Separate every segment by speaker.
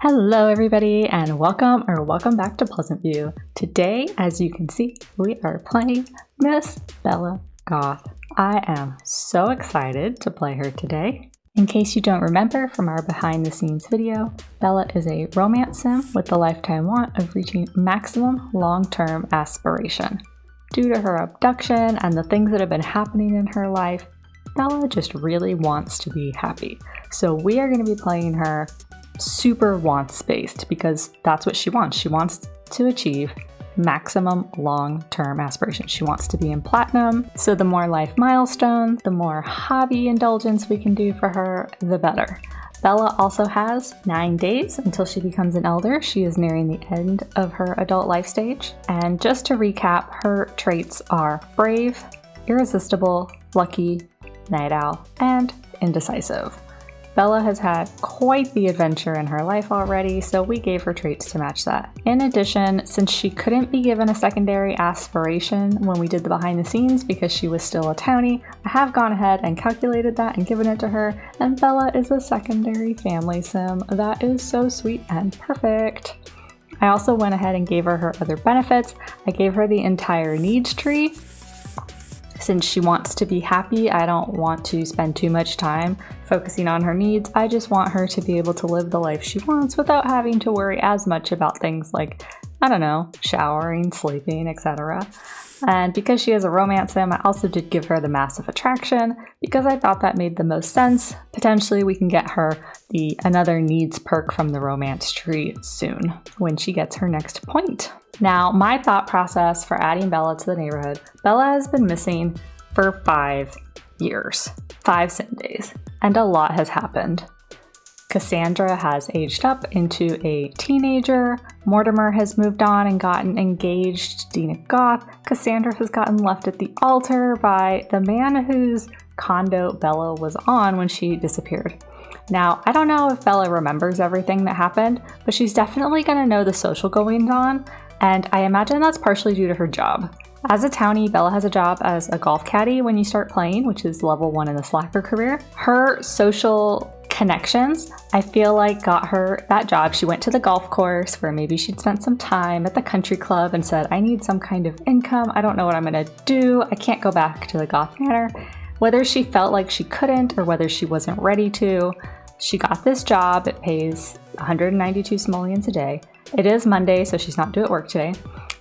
Speaker 1: Hello everybody and welcome back to Pleasantview. Today, as you can see, we are playing Miss Bella Goth. I am so excited to play her today. In case you don't remember from our behind the scenes video, Bella is a romance sim with the lifetime want of reaching maximum long-term aspiration. Due to her abduction and the things that have been happening in her life, Bella just really wants to be happy. So we are going to be playing her super wants based because that's what she wants. She wants to achieve maximum long-term aspiration. She wants to be in platinum. So the more life milestones, the more hobby indulgence we can do for her, the better. Bella also has 9 days until she becomes an elder. She is nearing the end of her adult life stage. And just to recap, her traits are brave, irresistible, lucky, night owl, and indecisive. Bella has had quite the adventure in her life already, so we gave her traits to match that. In addition, since she couldn't be given a secondary aspiration when we did the behind the scenes because she was still a townie, I have gone ahead and calculated that and given it to her, and Bella is a secondary family sim. That is so sweet and perfect. I also went ahead and gave her other benefits. I gave her the entire needs tree. Since she wants to be happy, I don't want to spend too much time focusing on her needs. I just want her to be able to live the life she wants without having to worry as much about things like, I don't know, showering, sleeping, etc. And because she is a romance sim, I also did give her the massive attraction because I thought that made the most sense. Potentially we can get her another needs perk from the romance tree soon when she gets her next point. Now, my thought process for adding Bella to the neighborhood, Bella has been missing for 5 years, 5 sim days, and a lot has happened. Cassandra has aged up into a teenager, Mortimer has moved on and gotten engaged to Bella Goth, Cassandra has gotten left at the altar by the man whose condo Bella was on when she disappeared. Now, I don't know if Bella remembers everything that happened, but she's definitely going to know the social goings on, and I imagine that's partially due to her job. As a townie, Bella has a job as a golf caddy when you start playing, which is level 1 in the Slacker career. Her social connections, I feel like, got her that job. She went to the golf course where maybe she'd spent some time at the country club and said, I need some kind of income. I don't know what I'm going to do. I can't go back to the Goth Manor. Whether she felt like she couldn't or whether she wasn't ready to, she got this job. It pays 192 simoleons a day. It is Monday, so she's not due at work today.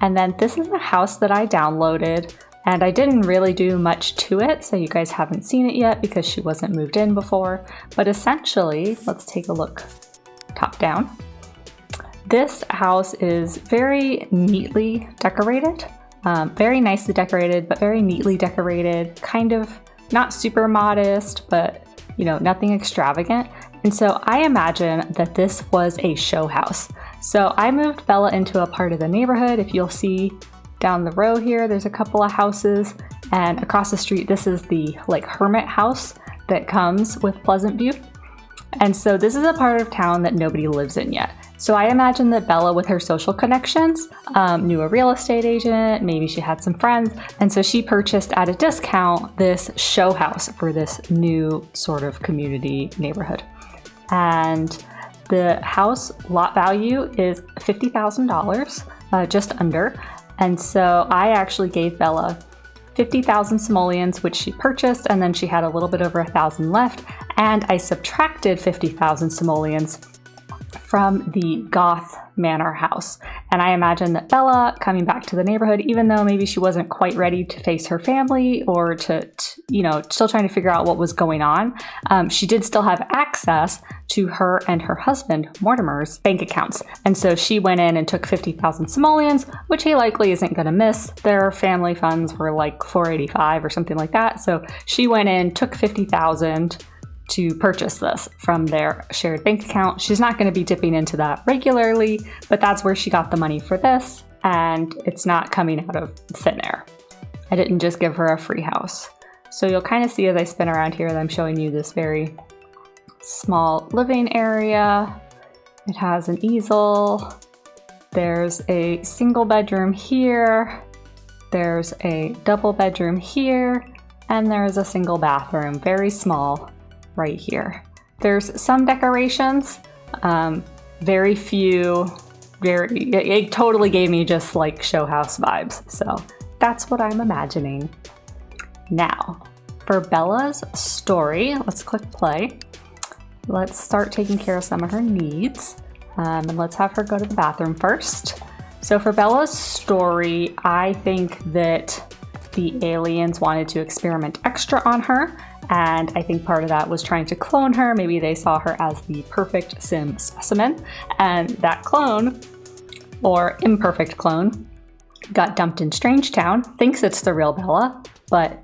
Speaker 1: And then this is a house that I downloaded, and I didn't really do much to it, so you guys haven't seen it yet because she wasn't moved in before. But essentially, let's take a look top down. This house is very neatly decorated, very nicely decorated, but very neatly decorated, kind of not super modest, but nothing extravagant. And so I imagine that this was a show house. So I moved Bella into a part of the neighborhood. If you'll see down the row here, there's a couple of houses, and across the street, this is the hermit house that comes with Pleasantview. And so this is a part of town that nobody lives in yet. So I imagine that Bella, with her social connections, knew a real estate agent, maybe she had some friends, and so she purchased at a discount this show house for this new sort of community neighborhood. And the house lot value is $50,000, just under. And so I actually gave Bella 50,000 simoleons, which she purchased, and then she had a little bit over 1,000 left. And I subtracted 50,000 simoleons from the Goth Manor house. And I imagine that Bella coming back to the neighborhood, even though maybe she wasn't quite ready to face her family or to still trying to figure out what was going on, she did still have access to her and her husband, Mortimer's, bank accounts. And so she went in and took 50,000 simoleons, which he likely isn't going to miss. Their family funds were like 485 or something like that. So she went in, took 50,000 to purchase this from their shared bank account. She's not going to be dipping into that regularly, but that's where she got the money for this, and it's not coming out of thin air. I didn't just give her a free house. So you'll kind of see as I spin around here that I'm showing you this very small living area. It has an easel. There's a single bedroom here. There's a double bedroom here, and there's a single bathroom, very small, right here. There's some decorations. very few, it totally gave me just like show house vibes. So that's what I'm imagining. Now, for Bella's story, let's click play. Let's start taking care of some of her needs. And let's have her go to the bathroom first. So for Bella's story, I think that the aliens wanted to experiment extra on her. And I think part of that was trying to clone her. Maybe they saw her as the perfect sim specimen. And that clone, or imperfect clone, got dumped in Strangetown, thinks it's the real Bella, but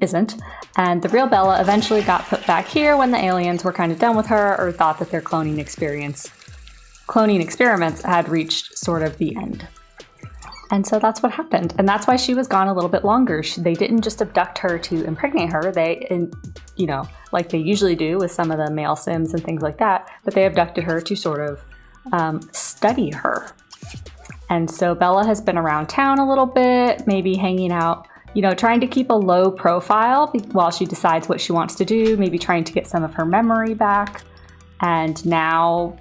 Speaker 1: isn't. And the real Bella eventually got put back here when the aliens were kind of done with her, or thought that their cloning experiments had reached sort of the end. And so that's what happened. And that's why she was gone a little bit longer. They didn't just abduct her to impregnate her. They, you know, like they usually do with some of the male Sims and things like that, but they abducted her to sort of study her. And so Bella has been around town a little bit, maybe hanging out, you know, trying to keep a low profile while she decides what she wants to do, maybe trying to get some of her memory back. And now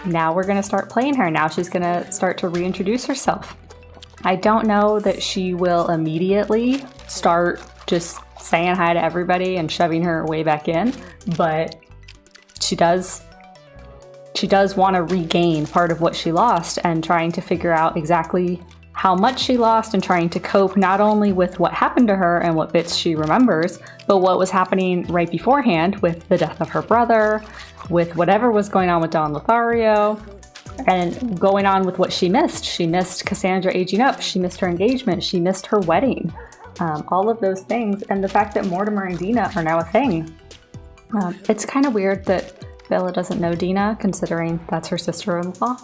Speaker 1: we're going to start playing her. Now she's going to start to reintroduce herself. I don't know that she will immediately start just saying hi to everybody and shoving her way back in, but she does want to regain part of what she lost and trying to figure out exactly how much she lost and trying to cope not only with what happened to her and what bits she remembers, but what was happening right beforehand with the death of her brother, with whatever was going on with Don Lothario, and going on with what she missed. She missed Cassandra aging up. She missed her engagement. She missed her wedding. All of those things. And the fact that Mortimer and Dina are now a thing. It's kind of weird that Bella doesn't know Dina, considering that's her sister-in-law,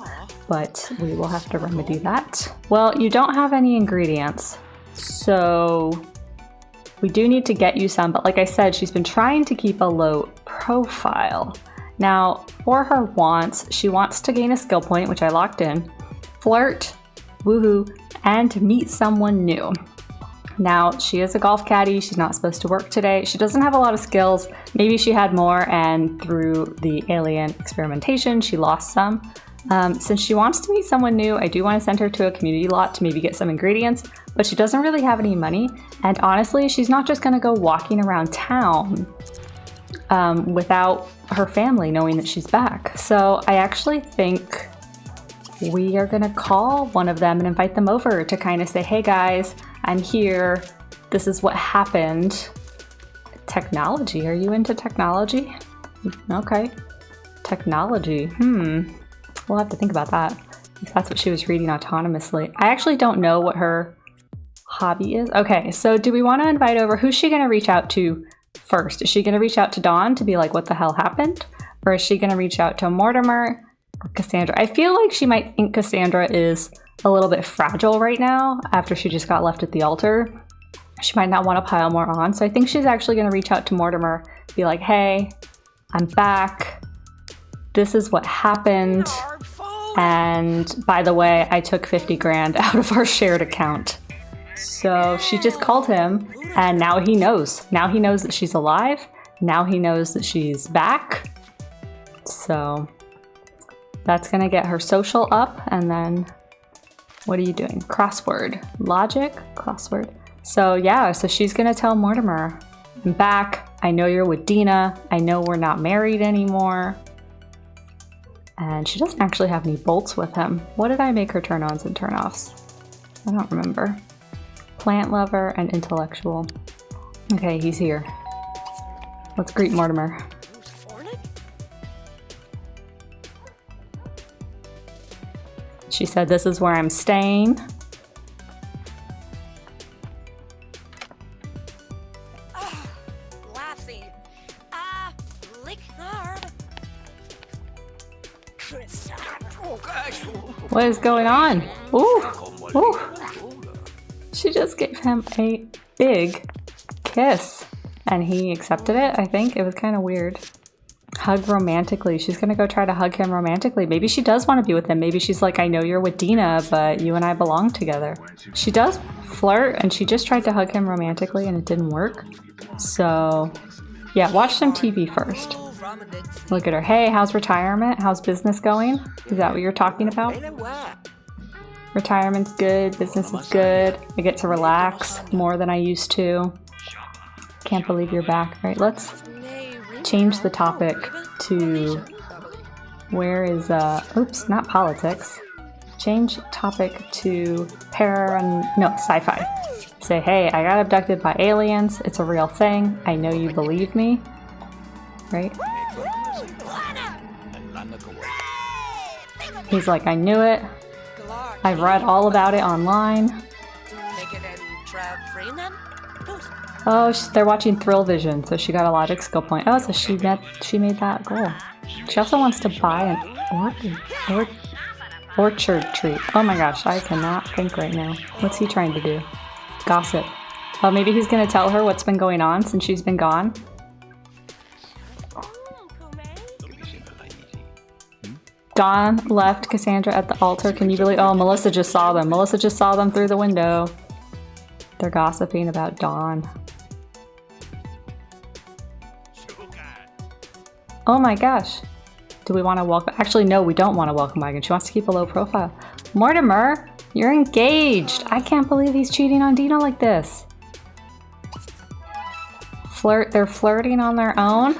Speaker 1: but we will have to remedy that. Well, you don't have any ingredients, so we do need to get you some, but like I said, she's been trying to keep a low profile. Now, for her wants, she wants to gain a skill point, which I locked in, flirt, woohoo, and meet someone new. Now, she is a golf caddy. She's not supposed to work today. She doesn't have a lot of skills. Maybe she had more, and through the alien experimentation, she lost some. Since she wants to meet someone new, I do want to send her to a community lot to maybe get some ingredients, but she doesn't really have any money. And honestly, she's not just going to go walking around town without her family knowing that she's back. So I actually think we are going to call one of them and invite them over to kind of say, hey guys, I'm here. This is what happened. Technology. Are you into technology? Okay. Technology. We'll have to think about that. If that's what she was reading autonomously. I actually don't know what her hobby is. Okay, so do we want to invite over? Who's she going to reach out to first? Is she going to reach out to Dawn to be like, what the hell happened? Or is she going to reach out to Mortimer or Cassandra? I feel like she might think Cassandra is a little bit fragile right now after she just got left at the altar. She might not want to pile more on. So I think she's actually going to reach out to Mortimer, be like, hey, I'm back. This is what happened. And by the way, I took 50 grand out of our shared account. So she just called him and now he knows. Now he knows that she's alive. Now he knows that she's back. So that's going to get her social up. And then what are you doing? Crossword. Logic? Crossword. So yeah, so she's going to tell Mortimer, I'm back. I know you're with Dina. I know we're not married anymore. And she doesn't actually have any bolts with him. What did I make her turn-ons and turn-offs? I don't remember. Plant lover and intellectual. Okay, he's here. Let's greet Mortimer. She said, this is where I'm staying. What is going on? Ooh, ooh. She just gave him a big kiss and he accepted it, I think. It was kind of weird. Hug romantically. She's gonna go try to hug him romantically. Maybe she does want to be with him. Maybe she's like, I know you're with Dina, but you and I belong together. She does flirt and she just tried to hug him romantically and it didn't work. So yeah, watch some TV first. Look at her. Hey, how's retirement? How's business going? Is that what you're talking about? Retirement's good. Business is good. I get to relax more than I used to. Can't believe you're back. All right, let's change the topic to where is, oops, not politics. Change topic to sci-fi. Say, hey, I got abducted by aliens. It's a real thing. I know you believe me. Right? He's like, I knew it. I've read all about it online. Oh, they're watching Thrill Vision, so she got a logic skill point. Oh, so she made that goal. She also wants to buy an orchard tree. Oh my gosh, I cannot think right now. What's he trying to do? Gossip. Oh, maybe he's gonna tell her what's been going on since she's been gone. Dawn left Cassandra at the altar. Can you believe? Oh, Melissa just saw them. Melissa just saw them through the window. They're gossiping about Dawn. Oh my gosh. Do we want to welcome? Actually, no, we don't want to welcome Megan. She wants to keep a low profile. Mortimer, you're engaged. I can't believe he's cheating on Dina like this. They're flirting on their own.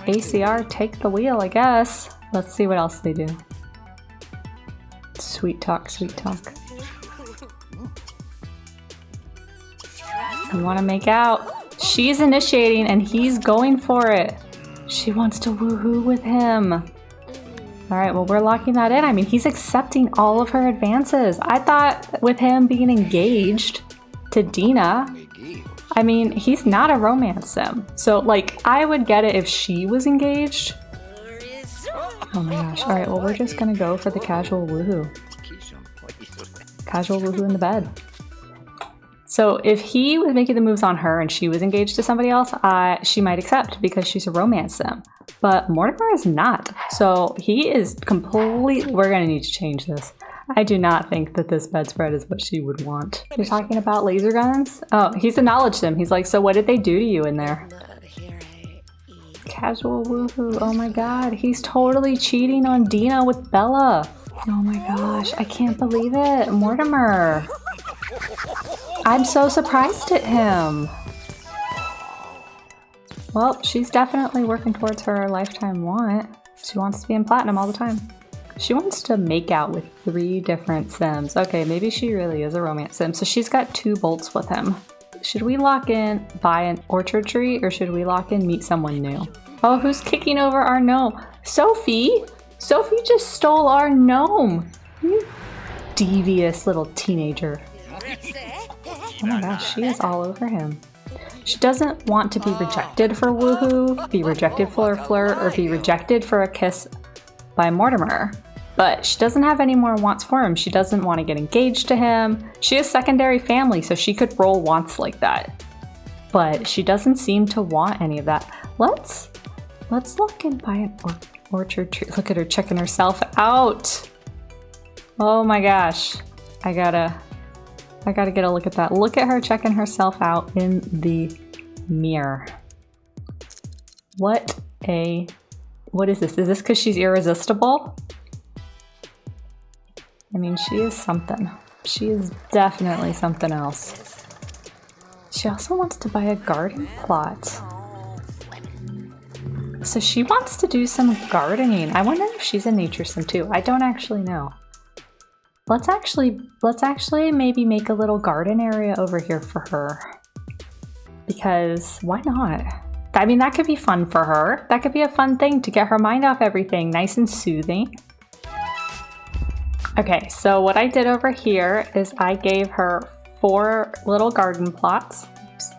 Speaker 1: ACR, take the wheel, I guess. Let's see what else they do. Sweet talk, sweet talk. I want to make out. She's initiating and he's going for it. She wants to woohoo with him. Alright, well, we're locking that in. I mean, he's accepting all of her advances. I thought with him being engaged to Dina, I mean, he's not a romance sim. So, like, I would get it if she was engaged. Oh my gosh. Alright, well, we're just gonna go for the casual woohoo. Casual woohoo in the bed. So if he was making the moves on her and she was engaged to somebody else, she might accept because she's a romance sim. But Mortimer is not. So he is completely... We're gonna need to change this. I do not think that this bedspread is what she would want. You're talking about laser guns? Oh, he's acknowledged them. He's like, so what did they do to you in there? Casual woohoo. Oh my god. He's totally cheating on Dina with Bella. Oh my gosh. I can't believe it. Mortimer. I'm so surprised at him. Well, she's definitely working towards her lifetime want. She wants to be in platinum all the time. She wants to make out with 3 different sims. Okay, maybe she really is a romance sim. So she's got 2 bolts with him. Should we lock in buy an orchard tree or should we lock in meet someone new? Oh, who's kicking over our gnome? Sophie! Sophie just stole our gnome! You devious little teenager. Oh my gosh, she is all over him. She doesn't want to be rejected for woohoo, be rejected for a flirt, or be rejected for a kiss by Mortimer. But she doesn't have any more wants for him. She doesn't want to get engaged to him. She has secondary family, so she could roll wants like that. But she doesn't seem to want any of that. Let's look and buy an orchard tree. Look at her checking herself out. Oh my gosh. I gotta get a look at that. Look at her checking herself out in the mirror. What is this? Is this because she's irresistible? I mean, she is something. She is definitely something else. She also wants to buy a garden plot. So she wants to do some gardening. I wonder if she's a nature sim too. I don't actually know. Let's actually maybe make a little garden area over here for her. Because why not? I mean, that could be fun for her. That could be a fun thing to get her mind off everything. Nice and soothing. Okay, so what I did over here is I gave her 4 little garden plots. Oops.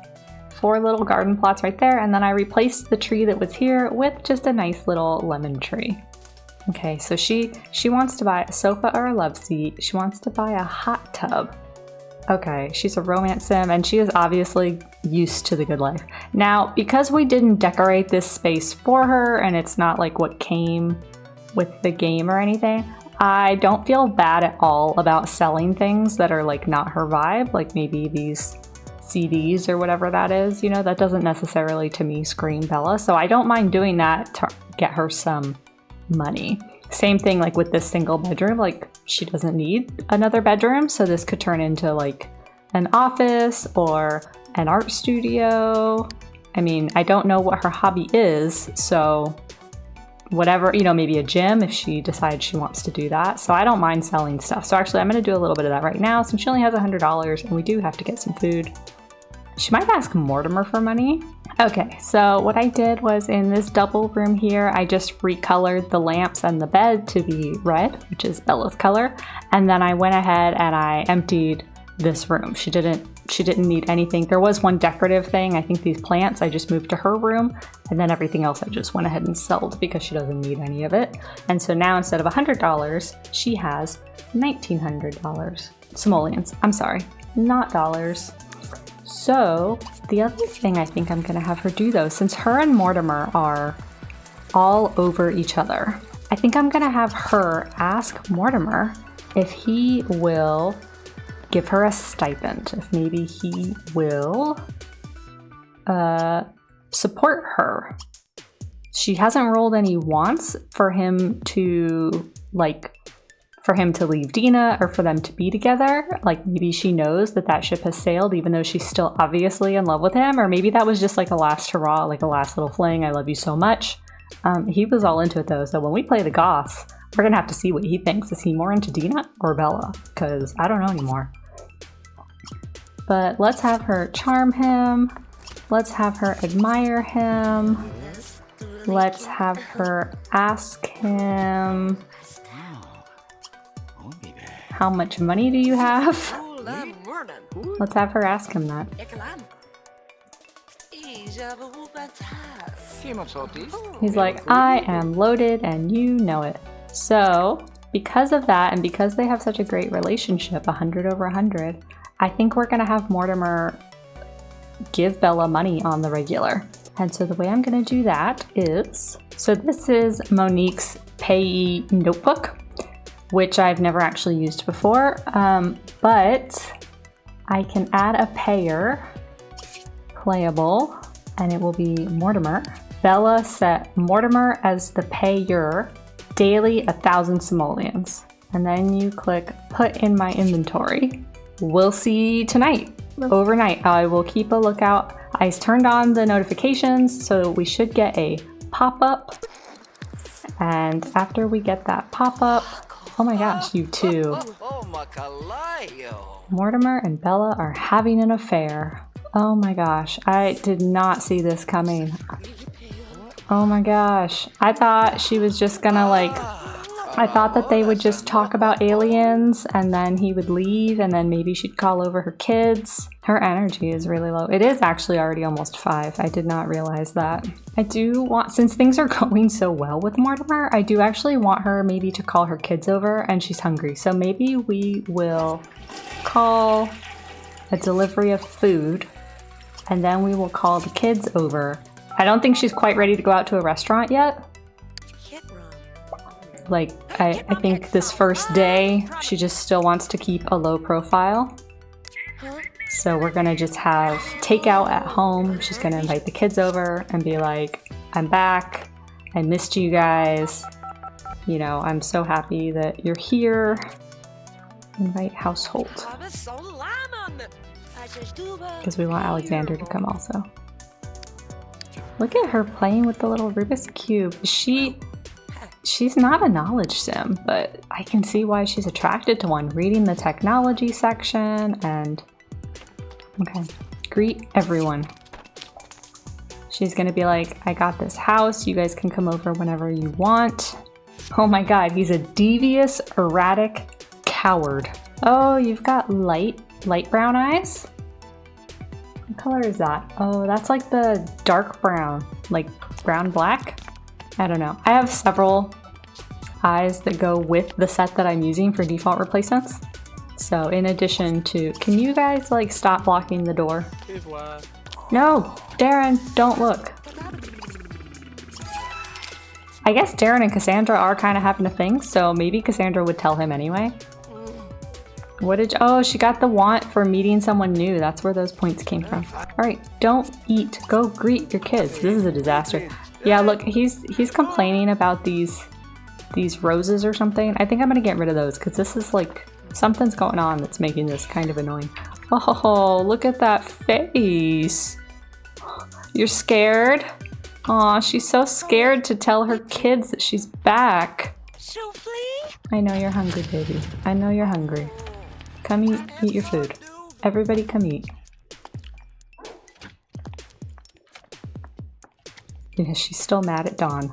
Speaker 1: 4 little garden plots right there, and then I replaced the tree that was here with just a nice little lemon tree. Okay, so she wants to buy a sofa or a love seat. She wants to buy a hot tub. Okay, she's a romance sim and she is obviously used to the good life. Now, because we didn't decorate this space for her and it's not like what came with the game or anything, I don't feel bad at all about selling things that are like not her vibe, like maybe these CDs or whatever that is, you know, that doesn't necessarily to me scream Bella. So I don't mind doing that to get her some money. Same thing like with this single bedroom, like she doesn't need another bedroom. So this could turn into like an office or an art studio. I mean, I don't know what her hobby is, so whatever, you know, maybe a gym if she decides she wants to do that. So I don't mind selling stuff. So actually I'm going to do a little bit of that right now since she only has $100 and we do have to get some food. She might ask Mortimer for money. Okay, so what I did was in this double room here, I just recolored the lamps and the bed to be red, which is Bella's color. And then I went ahead and I emptied this room. She didn't need anything. There was one decorative thing. I think these plants I just moved to her room, and then everything else I just went ahead and sold because she doesn't need any of it. And so now instead of $100, she has $1,900 simoleons. I'm sorry, not dollars. So the other thing I think I'm gonna have her do though, since her and Mortimer are all over each other, I think I'm gonna have her ask Mortimer if he will give her a stipend, if maybe he will support her. She hasn't rolled any wants for him to leave Dina or for them to be together. Like maybe she knows that that ship has sailed even though she's still obviously in love with him, or maybe that was just like a last hurrah, like a last little fling, I love you so much. He was all into it though, so when we play the Goths, we're gonna have to see what he thinks. Is he more into Dina or Bella? Because I don't know anymore. But let's have her charm him. Let's have her admire him. Let's have her ask him, how much money do you have? Let's have her ask him that. He's like, I am loaded and you know it. So because of that and because they have such a great relationship, 100 over 100, I think we're gonna have Mortimer give Bella money on the regular. And so the way I'm gonna do that is, so this is Monique's payee notebook, which I've never actually used before, but I can add a payer, playable, and it will be Mortimer. Bella set Mortimer as the payer, daily 1,000 simoleons. And then you click put in my inventory. We'll see tonight, overnight. I will keep a lookout. I turned on the notifications, so we should get a pop-up. And after we get that pop-up, oh my gosh, you two. Mortimer and Bella are having an affair. Oh my gosh, I did not see this coming. Oh my gosh, I thought she was just gonna I thought that they would just talk about aliens and then he would leave and then maybe she'd call over her kids. Her energy is really low. It is actually already almost 5. I did not realize that. I do want, since things are going so well with Mortimer, I do actually want her maybe to call her kids over, and she's hungry. So maybe we will call a delivery of food and then we will call the kids over. I don't think she's quite ready to go out to a restaurant yet. I think this first day, she just still wants to keep a low profile. So we're gonna just have takeout at home. She's gonna invite the kids over and be like, I'm back. I missed you guys. You know, I'm so happy that you're here. Invite household. Because we want Alexander to come also. Look at her playing with the little Rubik's Cube. She's not a knowledge sim, but I can see why she's attracted to one. Reading the technology section and... Okay, greet everyone. She's gonna be like, I got this house, you guys can come over whenever you want. Oh my god, he's a devious, erratic coward. Oh, you've got light brown eyes? What color is that? Oh, that's like the dark brown, like brown black? I don't know. I have several eyes that go with the set that I'm using for default replacements. So in addition to, can you guys stop blocking the door? No, Darren, don't look. I guess Darren and Cassandra are kind of having a thing, so maybe Cassandra would tell him anyway. What did you, oh, she got the want for meeting someone new. That's where those points came from. All right, don't eat. Go greet your kids. This is a disaster. Yeah, look, he's complaining about these roses or something. I think I'm gonna get rid of those because this is like, something's going on that's making this kind of annoying. Oh, look at that face. You're scared? Aw, she's so scared to tell her kids that she's back. I know you're hungry, baby. I know you're hungry. Come eat your food. Everybody come eat. Yeah, she's still mad at Dawn.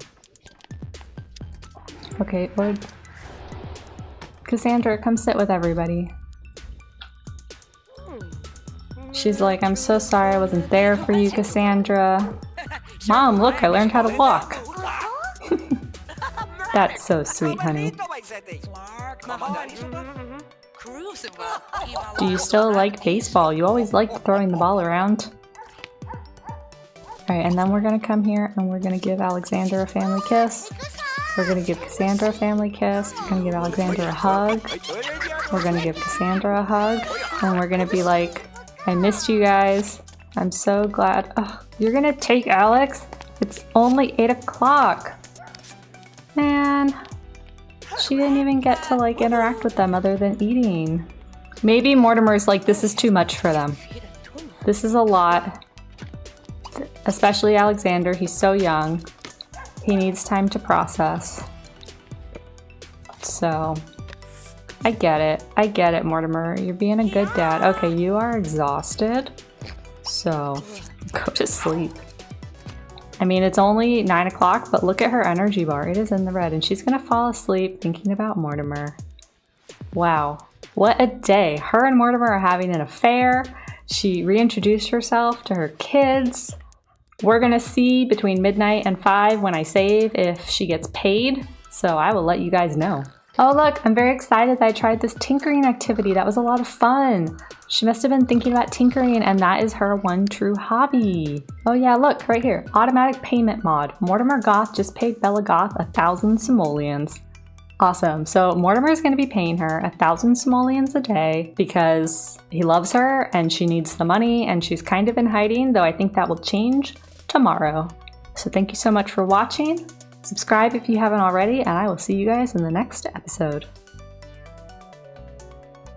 Speaker 1: Okay, or Cassandra, come sit with everybody. She's like, I'm so sorry I wasn't there for you, Cassandra. Mom, look, I learned how to walk. That's so sweet, honey. Do you still like baseball? You always liked throwing the ball around. Alright, and then we're gonna come here and we're gonna give Alexander a family kiss. We're gonna give Cassandra a family kiss. We're gonna give Alexander a hug. We're gonna give Cassandra a hug. And we're gonna be like, I missed you guys. I'm so glad. Oh, you're gonna take Alex? It's only 8 o'clock. Man, she didn't even get to like interact with them other than eating. Maybe Mortimer's like, this is too much for them. This is a lot. Especially Alexander, he's so young. He needs time to process. So, I get it, Mortimer. You're being a good dad. Okay, you are exhausted. So, go to sleep. I mean, it's only 9 o'clock, but look at her energy bar. It is in the red, and she's gonna fall asleep thinking about Mortimer. Wow, what a day. Her and Mortimer are having an affair. She reintroduced herself to her kids. We're gonna see between midnight and 5 when I save if she gets paid, so I will let you guys know. Oh look, I'm very excited that I tried this tinkering activity. That was a lot of fun. She must have been thinking about tinkering and that is her one true hobby. Oh yeah, look, right here. Automatic payment mod. Mortimer Goth just paid Bella Goth 1,000 simoleons. Awesome, so Mortimer's gonna be paying her 1,000 simoleons a day because he loves her and she needs the money and she's kind of in hiding, though I think that will change tomorrow. So thank you so much for watching. Subscribe if you haven't already, and I will see you guys in the next episode.